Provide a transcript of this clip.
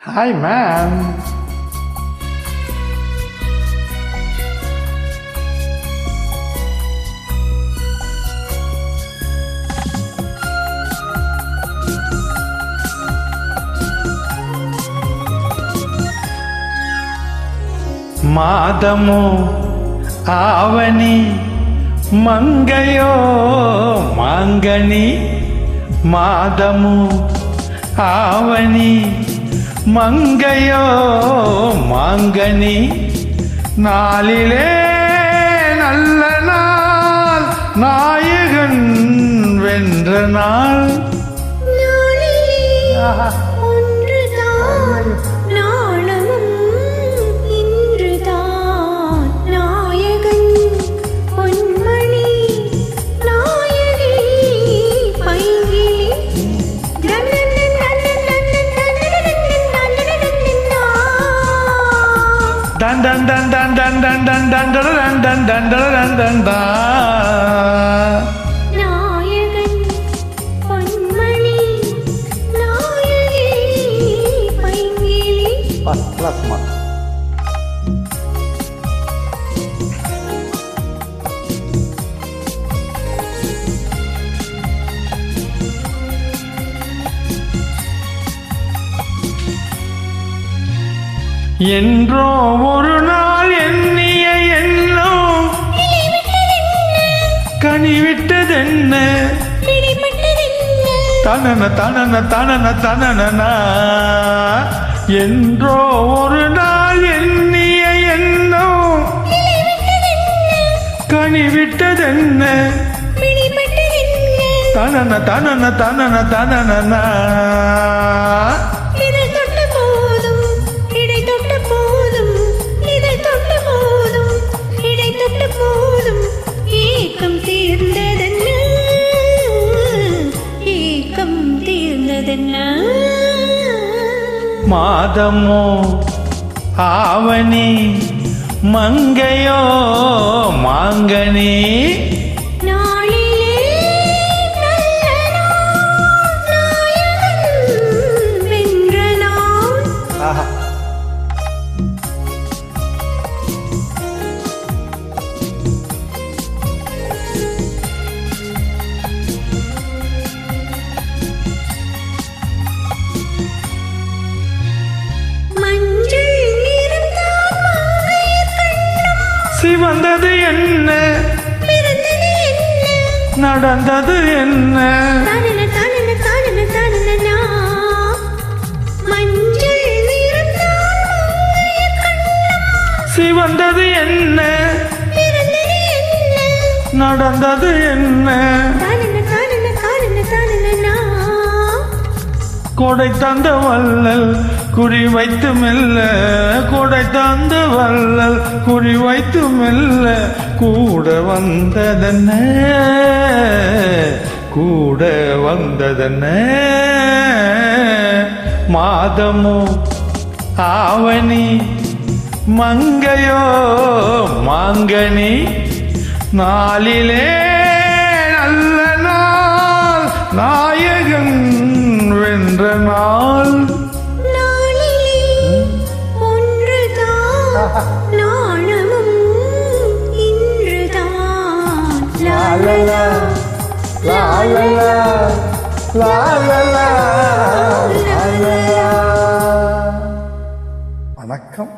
Hi, man. மாதமோ ஆவணி மங்கையோ மாங்கனி மாதமோ ஆவணி மங்கையோ மாங்கனி நாளிலே நல்ல நாள் நாயகன் வென்ற நாள் Dan dan dan dan dan dan dan dan dan dan dan dan dan dan நாயகன் பொன்மணி நாயகி பைங்கிளி first class mark. என்றோ ஒரு நாள் எண்ணிய எண்ணம் கனிவிட்டதென்ன தனன தனன தனன தனன என்றோ ஒரு நாள் எண்ணிய எண்ணம் கனிவிட்டதென்ன தனன தனன தனன தனன மாதமோ ஆவணி மங்கையோ மாங்கனி சிவந்தது என்ன நடந்தது என்ன சிவந்தது என்ன நடந்தது என்ன கொடை தந்த வள்ளல் குறி வைத்து மெல்ல கொடை தந்த வள்ளல் குறி வைத்து மெல்ல கூட வந்ததென்ன கூட வந்ததென்ன மாதமோ ஆவணி மங்கையோ மாங்கனி நாளிலே நல்ல நாள் நாயகன் வென்ற நாள் நாணமும் இன்றுதான் லாலலா லாலலா லாலலா லாலலா. வணக்கம்.